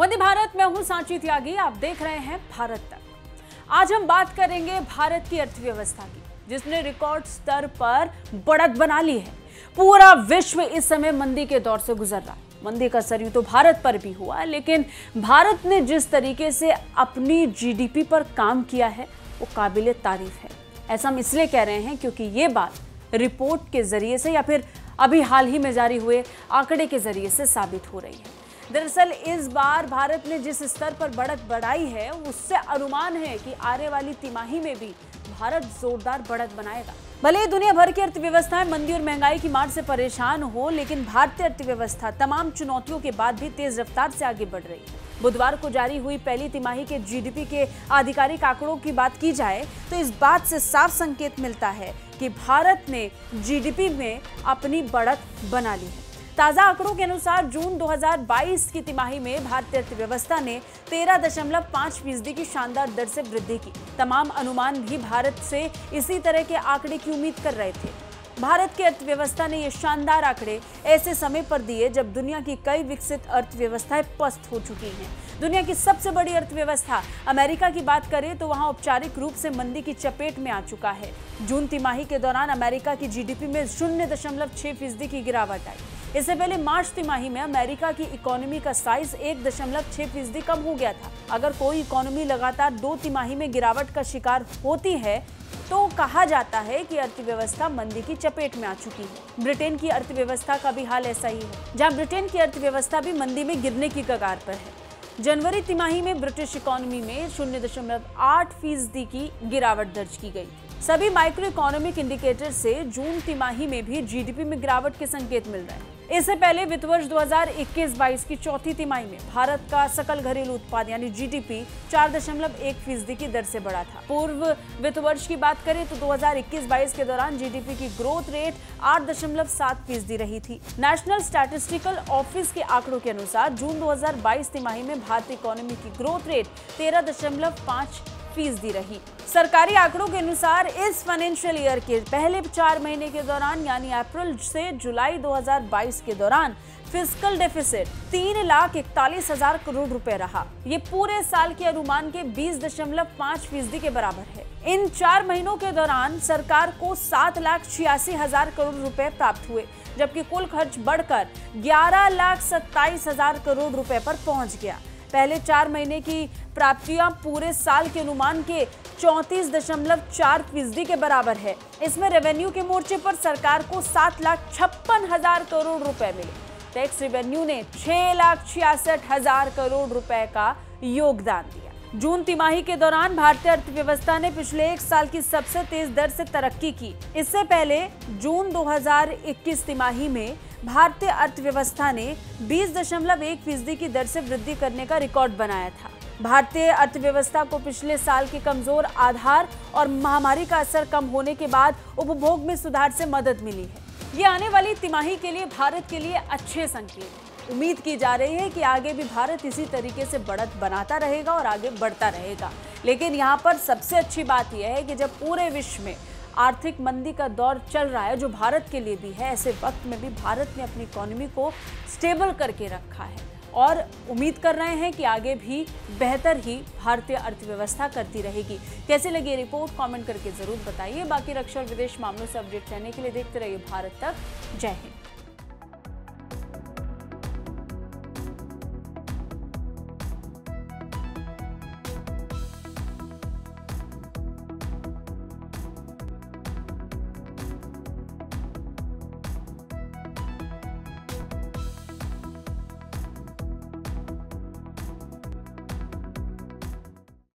वंदे भारत, मैं हूं सांची त्यागी, आप देख रहे हैं भारत तक। आज हम बात करेंगे भारत की अर्थव्यवस्था की, जिसने रिकॉर्ड स्तर पर बढ़त बना ली है। पूरा विश्व इस समय मंदी के दौर से गुजर रहा है। मंदी का असर यूं तो भारत पर भी हुआ, लेकिन भारत ने जिस तरीके से अपनी जीडीपी पर काम किया है वो काबिले तारीफ है। ऐसा हम इसलिए कह रहे हैं क्योंकि ये बात रिपोर्ट के जरिए से या फिर अभी हाल ही में जारी हुए आंकड़े के जरिए से साबित हो रही है। दरअसल इस बार भारत ने जिस स्तर पर बढ़त बढ़ाई है उससे अनुमान है कि आने वाली तिमाही में भी भारत जोरदार बढ़त बनाएगा। भले ही दुनिया भर की अर्थव्यवस्थाएं मंदी और महंगाई की मार से परेशान हो, लेकिन भारतीय अर्थव्यवस्था तमाम चुनौतियों के बाद भी तेज रफ्तार से आगे बढ़ रही है। बुधवार को जारी हुई पहली तिमाही के जीडीपी के आधिकारिक आंकड़ों की बात की जाए तो इस बात से साफ संकेत मिलता है कि भारत ने जीडीपी में अपनी बढ़त बना ली है। ताजा आंकड़ों के अनुसार जून 2022 की तिमाही में भारतीय अर्थव्यवस्था ने 13.5% की शानदार दर से वृद्धि की। तमाम अनुमान भी भारत से इसी तरह के आंकड़े की उम्मीद कर रहे थे। भारत की अर्थव्यवस्था ने ये शानदार आंकड़े ऐसे समय पर दिए जब दुनिया की कई विकसित अर्थव्यवस्थाएं पस्त हो चुकी हैं। दुनिया की सबसे बड़ी अर्थव्यवस्था अमेरिका की बात करें तो वहां औपचारिक रूप से मंदी की चपेट में आ चुका है। जून तिमाही के दौरान अमेरिका की जीडीपी में 0.6% की गिरावट आई। इससे पहले मार्च तिमाही में अमेरिका की इकोनॉमी का साइज 1.6% कम हो गया था। अगर कोई इकोनॉमी लगातार 2 तिमाही में गिरावट का शिकार होती है तो कहा जाता है कि अर्थव्यवस्था मंदी की चपेट में आ चुकी है। ब्रिटेन की अर्थव्यवस्था का भी हाल ऐसा ही है, जहां ब्रिटेन की अर्थव्यवस्था भी मंदी में गिरने की कगार पर है। जनवरी तिमाही में ब्रिटिश इकोनॉमी में 0.8% की गिरावट दर्ज की गई। सभी माइक्रो इकोनॉमिक इंडिकेटर से जून तिमाही में भी जीडीपी में गिरावट के संकेत मिल रहे हैं। इससे पहले वित्त वर्ष 2021-22 की चौथी तिमाही में भारत का सकल घरेलू उत्पाद यानी जीडीपी 4.1% की दर से बढ़ा था। पूर्व वित्त वर्ष की बात करें तो 2021-22 के दौरान जीडीपी की ग्रोथ रेट 8.7% रही थी। नेशनल स्टैटिस्टिकल ऑफिस के आंकड़ों के अनुसार जून 2022 तिमाही में भारतीय इकोनॉमी की ग्रोथ रेट 13.5% रही। सरकारी आंकड़ों के अनुसार इस फाइनेंशियल ईयर के पहले 4 महीने के दौरान यानी अप्रैल से जुलाई 2022 के दौरान फिस्कल डेफिसिट 3,41,000 करोड़ रुपए रहा। ये पूरे साल के अनुमान के 20.5% के बराबर है। इन 4 महीनों के दौरान सरकार को 7,86,000 करोड़ रुपए प्राप्त हुए, जबकि कुल खर्च बढ़कर 11,27,000 करोड़ रुपए पर पहुंच गया। पहले 4 महीने की प्राप्तियां पूरे साल के अनुमान के 34.4% के बराबर है। इसमें रेवेन्यू के मोर्चे पर सरकार को 7,56,000 करोड़ रुपए मिले। टैक्स रेवेन्यू ने 6,66,000 करोड़ रुपए का योगदान दिया। जून तिमाही के दौरान भारतीय अर्थव्यवस्था ने पिछले 1 साल की सबसे तेज दर से तरक्की की। इससे पहले जून 2021 तिमाही में भारतीय अर्थव्यवस्था ने 20.1% की दर से वृद्धि करने का रिकॉर्ड बनाया था। भारतीय अर्थव्यवस्था को पिछले साल के कमजोर आधार और महामारी का असर कम होने के बाद उपभोग में सुधार से मदद मिली है। ये आने वाली तिमाही के लिए भारत के लिए अच्छे संकेत हैं। उम्मीद की जा रही है कि आगे भी भारत इसी तरीके से बढ़त बनाता रहेगा और आगे बढ़ता रहेगा। लेकिन यहाँ पर सबसे अच्छी बात यह है कि जब पूरे विश्व में आर्थिक मंदी का दौर चल रहा है, जो भारत के लिए भी है, ऐसे वक्त में भी भारत ने अपनी इकोनॉमी को स्टेबल करके रखा है और उम्मीद कर रहे हैं कि आगे भी बेहतर ही भारतीय अर्थव्यवस्था करती रहेगी। कैसे लगी रिपोर्ट कमेंट करके जरूर बताइए। बाकी रक्षा और विदेश मामलों से अपडेट रहने के लिए देखते रहिए भारत तक। जय हिंद।